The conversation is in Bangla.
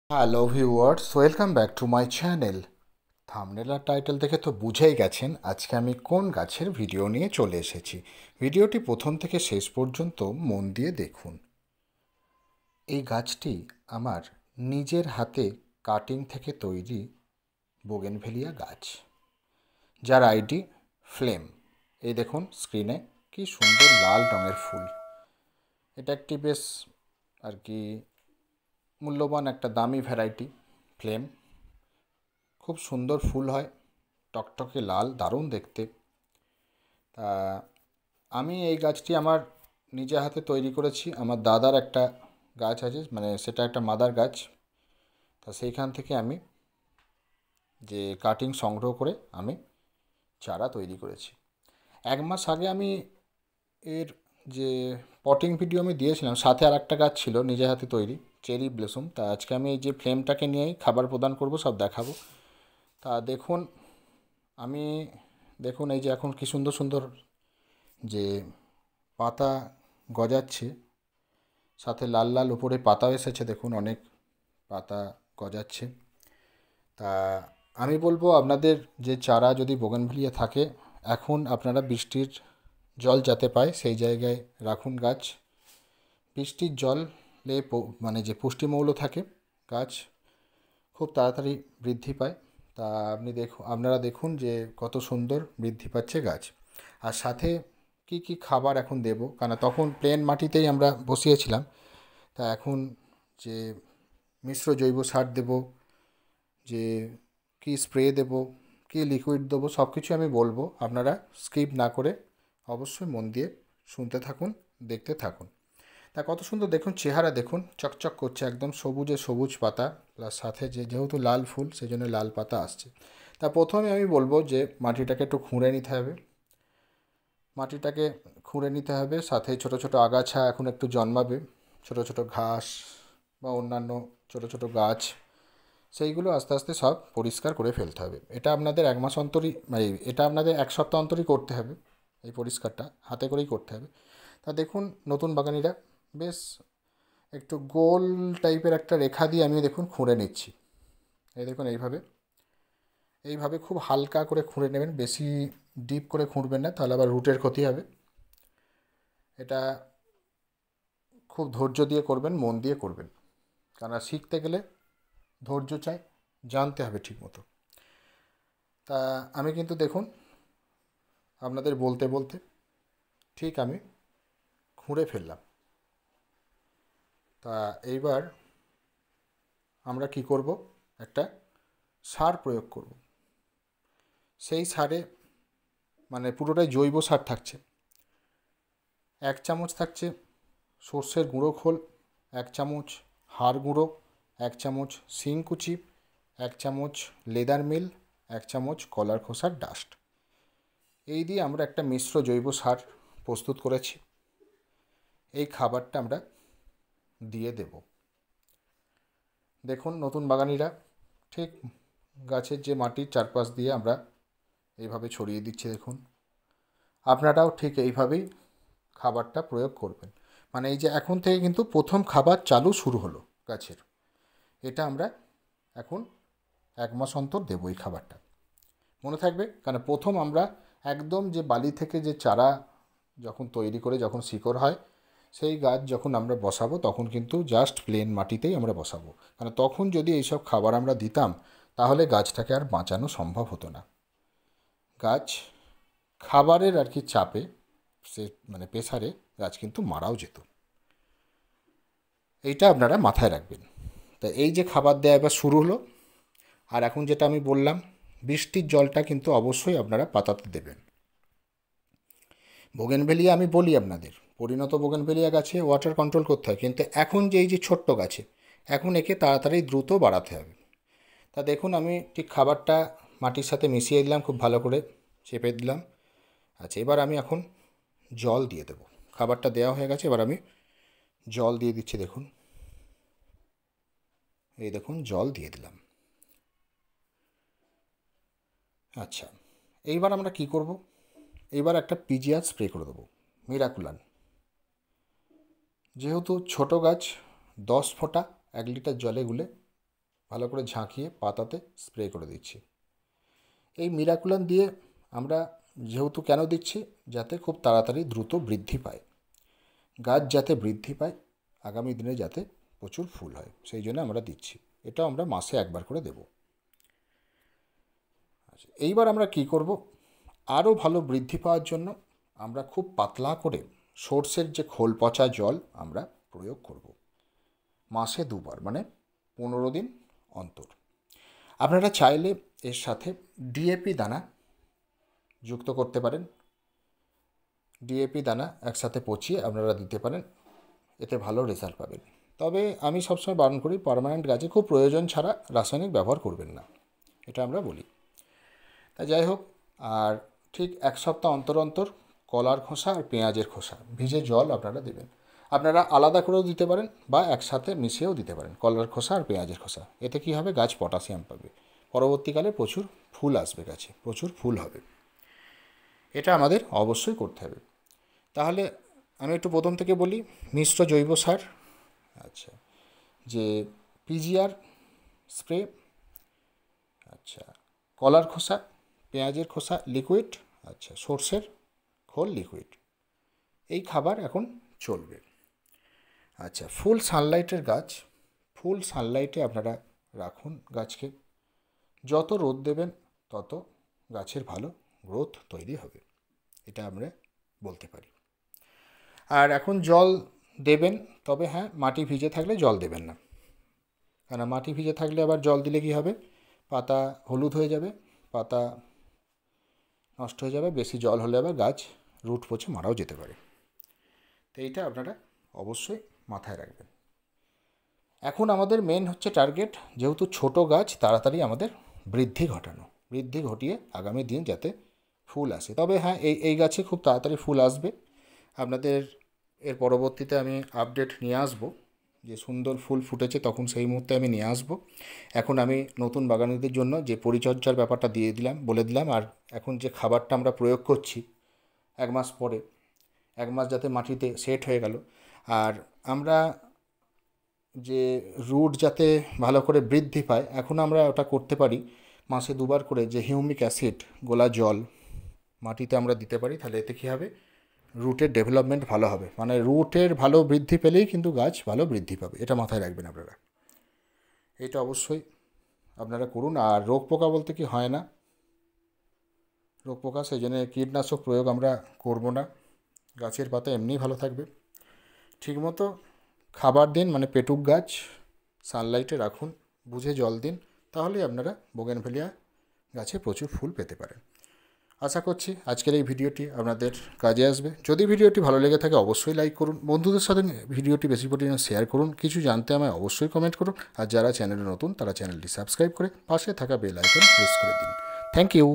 Hello viewers, welcome back to my channel. Thumbnail আর টাইটেল দেখে তো বুঝেই গেছেন আজকে আমি কোন গাছের ভিডিও নিয়ে চলে এসেছি। ভিডিওটি প্রথম থেকে শেষ পর্যন্ত মন দিয়ে দেখুন। এই গাছটি আমার নিজের হাতে কাটিং থেকে তৈরি বোগেনভেলিয়া গাছ, যার আইডি ফ্লেম। এই দেখুন স্ক্রিনে কি সুন্দর লাল রঙের ফুল। এটা একটি বেশ আর কি মূল্যবান একটা দামি ভ্যারাইটি ফ্লেম। খুব সুন্দর ফুল হয়, টকটকে লাল, দারুণ দেখতে। তা আমি এই গাছটি আমার নিজে হাতে তৈরি করেছি। আমার দাদার একটা গাছ আছে, মানে সেটা একটা মাদার গাছ। তা সেইখান থেকে আমি যে কাটিং সংগ্রহ করে আমি চারা তৈরি করেছি। 1 মাস আগে আমি এর যে পটিং ভিডিও আমি দিয়েছিলাম, সাথে আর একটা গাছ ছিল নিজে হাতে তৈরি, চেরি ব্লসম। তা আজকে আমি এই যে ফ্লেমটাকে নিয়েই খাবার প্রদান করব, সব দেখাবো। তা দেখুন, আমি দেখুন এই যে এখন কি সুন্দর সুন্দর যে পাতা গজাচ্ছে, সাথে লাল লাল উপরে পাতাও এসেছে, দেখুন অনেক পাতা গজাচ্ছে। তা আমি বলবো আপনাদের যে চারা যদি বোগানভিলিয়া থাকে, এখন আপনারা বৃষ্টির জল যাতে পায় সেই জায়গায় রাখুন গাছ। বৃষ্টির জলে মানে যে পুষ্টিমৌল থাকে, গাছ খুব তাড়াতাড়ি বৃদ্ধি পায়। তা আপনারা দেখুন যে কত সুন্দর বৃদ্ধি পাচ্ছে গাছ। আর সাথে কি কি খাবার এখন দেব, কারণ তখন প্লেন মাটিতেই আমরা বসিয়েছিলাম। তা এখন যে মিশ্র জৈব সার দেব, যে কি স্প্রে দেব, কি লিকুইড দেবো, সব কিছু আমি বলবো। আপনারা স্কিপ না করে অবশ্যই মন দিয়ে শুনতে থাকুন, দেখতে থাকুন। তা কত সুন্দর দেখুন চেহারা, দেখুন চকচক করছে, একদম সবুজে সবুজ পাতা, প্লাস সাথে যেহেতু লাল ফুল সেই জন্য লাল পাতা আসছে। তা প্রথমে আমি বলবো যে মাটিটাকে একটু খুঁড়ে নিতে হবে। মাটিটাকে খুঁড়ে নিতে হবে, সাথে ছোট ছোট আগাছা এখন একটু জন্মাবে, ছোট ছোট ঘাস বা অন্যান্য ছোট ছোট গাছ, সেইগুলো আস্তে আস্তে সব পরিষ্কার করে ফেলতে হবে। এটা আপনাদের 1 মাস অন্তরই, মানে এটা আপনাদের 1 সপ্তাহ অন্তরই করতে হবে। এই পরিষ্কারটা হাতে করেই করতে হবে। তা দেখুন নতুন বাগানিরা বেশ একটু গোল টাইপের একটা রেখা দিয়ে আমি দেখুন খুঁড়ে নিচ্ছি। এই দেখুন এইভাবে এইভাবে খুব হালকা করে খুঁড়ে নেবেন, বেশি ডিপ করে খুঁড়বেন না, তাহলে আবার রুটের ক্ষতি হবে। এটা খুব ধৈর্য দিয়ে করবেন, মন দিয়ে করবেন, কারণ শিখতে গেলে ধৈর্য চাই, জানতে হবে ঠিক মতো। তা আমি কিন্তু দেখুন আপনাদের বলতে বলতে ঠিক আমি খুঁড়ে ফেললাম। তা এইবার আমরা কি করব, একটা সার প্রয়োগ করব। সেই সারে মানে পুরোটাই জৈব সার থাকছে। 1 চামচ থাকছে সর্ষের গুঁড়ো খোল, 1 চামচ হাড় গুঁড়ো, 1 চামচ শিংকুচি, 1 চামচ লেদার মিল, 1 চামচ কলার খোসার ডাস্ট। এই দিয়ে আমরা একটা মিশ্র জৈব সার প্রস্তুত করেছি। এই খাবারটা আমরা দিয়ে দেব। দেখুন নতুন বাগানিরা ঠিক গাছের যে মাটির চারপাশ দিয়ে আমরা এইভাবে ছড়িয়ে দিচ্ছি। দেখুন আপনারাও ঠিক এইভাবেই খাবারটা প্রয়োগ করবেন। মানে এই যে এখন থেকে কিন্তু প্রথম খাবার চালু শুরু হলো গাছের, এটা আমরা এখন 1 মাস অন্তর দেবো এই খাবারটা। মনে থাকবে, কারণ প্রথম আমরা একদম যে বালি থেকে যে চারা যখন তৈরি করে যখন শিকড় হয়, সেই গাছ যখন আমরা বসাবো তখন কিন্তু জাস্ট প্লেন মাটিতেই আমরা বসাবো। কারণ তখন যদি এইসব খাবার আমরা দিতাম, তাহলে গাছটাকে আর বাঁচানো সম্ভব হতো না। গাছ খাবারের আর কি চাপে, সে মানে প্রেসারে গাছ কিন্তু মারাও যেত। এইটা আপনারা মাথায় রাখবেন। তা এই যে খাবার দেওয়া এবার শুরু হলো। আর এখন যেটা আমি বললাম, বৃষ্টির জলটা কিন্তু অবশ্যই আপনারা পাতাতে দেবেন। বোগেনভেলিয়া আমি বলি আপনাদের, পরিণত বোগেনভেলিয়া গাছে ওয়াটার কন্ট্রোল করতে হয়, কিন্তু এখন যে এই যে ছোট্ট গাছে, এখন একে তাড়াতাড়ি দ্রুত বাড়াতে হবে। তা দেখুন আমি ঠিক খাবারটা মাটির সাথে মিশিয়ে দিলাম, খুব ভালো করে চেপে দিলাম। আচ্ছা, এবার আমি এখন জল দিয়ে দেবো। খাবারটা দেওয়া হয়ে গেছে, এবার আমি জল দিয়ে দিচ্ছি। দেখুন এই দেখুন জল দিয়ে দিলাম। আচ্ছা, এইবার আমরা কি করব, এইবার একটা পিজিআর স্প্রে করে দেবো, মিরাকুলান। যেহেতু ছোট গাছ, 10 ফোঁটা 1 লিটার জলে গুলে ভালো করে ঝাঁকিয়ে পাতাতে স্প্রে করে দিচ্ছি। এই মিরাকুলাম দিয়ে আমরা যেহেতু কেন দিচ্ছি, যাতে খুব তাড়াতাড়ি দ্রুত বৃদ্ধি পায়, গাছ যাতে বৃদ্ধি পায়, আগামী দিনে যাতে প্রচুর ফুল হয়, সেই জন্য আমরা দিচ্ছি। এটা আমরা মাসে একবার করে দেব। আচ্ছা, এইবার আমরা কি করব, আরও ভালো বৃদ্ধি পাওয়ার জন্য আমরা খুব পাতলা করে সর্ষের যে খোল পচা জল আমরা প্রয়োগ করব মাসে 2 বার, মানে 15 দিন অন্তর। আপনারা চাইলে এর সাথে ডিএপি দানা যুক্ত করতে পারেন। ডিএপি দানা একসাথে পচিয়ে আপনারা দিতে পারেন, এতে ভালো রেজাল্ট পাবেন। তবে আমি সবসময় বারণ করি, পার্মানেন্ট গাছে খুব প্রয়োজন ছাড়া রাসায়নিক ব্যবহার করবেন না, এটা আমরা বলি। তা যাই হোক, আর ঠিক 1 সপ্তাহ অন্তর অন্তর কলার খোসা আর পেঁয়াজের খোসা ভিজে জল আপনারা দেবেন। আপনারা আলাদা করেও দিতে পারেন বা একসাথে মিশিয়েও দিতে পারেন, কলার খোসা আর পেঁয়াজের খোসা। এতে কী হবে, গাছ পটাশিয়াম পাবে, পরবর্তীকালে প্রচুর ফুল আসবে, গাছে প্রচুর ফুল হবে। এটা আমাদের অবশ্যই করতে হবে। তাহলে আমি একটু প্রথম থেকে বলি, মিশ্র জৈব সার, আচ্ছা, যে পিজিআর স্প্রে, আচ্ছা, কলার খোসা, পেঁয়াজের খোসা লিকুইড, আচ্ছা, সর্ষের খোল লিকুইড, এই খাবার এখন চলবে। আচ্ছা, ফুল সানলাইটের গাছ, ফুল সানলাইটে আপনারা রাখুন গাছকে। যত রোদ দেবেন তত গাছের ভালো গ্রোথ তৈরি হবে, এটা আমরা বলতে পারি। আর এখন জল দেবেন, তবে হ্যাঁ, মাটি ভিজে থাকলে জল দেবেন না, কারণ মাটি ভিজে থাকলে আবার জল দিলে কী হবে, পাতা হলুদ হয়ে যাবে, পাতা নষ্ট হয়ে যাবে, বেশি জল হলে আবার গাছ রুট পচে মারাও যেতে পারে। তো এইটা আপনারা অবশ্যই মাথায় রাখবেন। এখন আমাদের মেন হচ্ছে টার্গেট, যেহেতু ছোট গাছ, তাড়াতাড়ি আমাদের বৃদ্ধি ঘটানো, বৃদ্ধি ঘটিয়ে আগামী দিন যাতে ফুল আসে। তবে হ্যাঁ, এই গাছে খুব তাড়াতাড়ি ফুল আসবে। আপনাদের এর পরবর্তীতে আমি আপডেট নিয়ে আসবো, যে সুন্দর ফুল ফুটেছে তখন সেই মুহূর্তে আমি নিয়ে আসবো। এখন আমি নতুন বাগানীদের জন্য যে পরিচর্যার ব্যাপারটা বলে দিলাম। আর এখন যে খাবারটা আমরা প্রয়োগ করছি 1 মাস পরে, 1 মাস যাতে মাটিতে সেট হয়ে গেল, আর আমরা যে রুট যাতে ভালো করে বৃদ্ধি পায়, এখন আমরা ওটা করতে পারি মাসে 2 বার করে, যে হিউমিক অ্যাসিড গোলা জল মাটিতে আমরা দিতে পারি। তাহলে এতে কী হবে, রুটের ডেভেলপমেন্ট ভালো হবে, মানে রুটের ভালো বৃদ্ধি পেলেই কিন্তু গাছ ভালো বৃদ্ধি পাবে, এটা মাথায় রাখবেন আপনারা। এটা অবশ্যই আপনারা করুন। আর রোগ পোকা বলতে কি হয় না, রোগ পোকা, সেই জন্য কীটনাশক প্রয়োগ আমরা করব না, গাছের পাতা এমনিই ভালো থাকবে। ঠিকমতো খাবার দিন, মানে পেটুক গাছ সানলাইটে রাখুন, বুঝে জল দিন, তাহলেই আপনারা বোগেনভেলিয়া গাছে প্রচুর ফুল পেতে পারেন। আশা করছি আজকের এই ভিডিওটি আপনাদের কাজে আসবে। যদি ভিডিওটি ভালো লেগে থাকে অবশ্যই লাইক করুন, বন্ধুদের সাথে ভিডিওটি বেশি পরিমাণে শেয়ার করুন, কিছু জানতে আমায় অবশ্যই কমেন্ট করুন। আর যারা চ্যানেলে নতুন তারা চ্যানেলটি সাবস্ক্রাইব করে পাশে থাকা বেল আইকন প্রেস করে দিন। Thank you.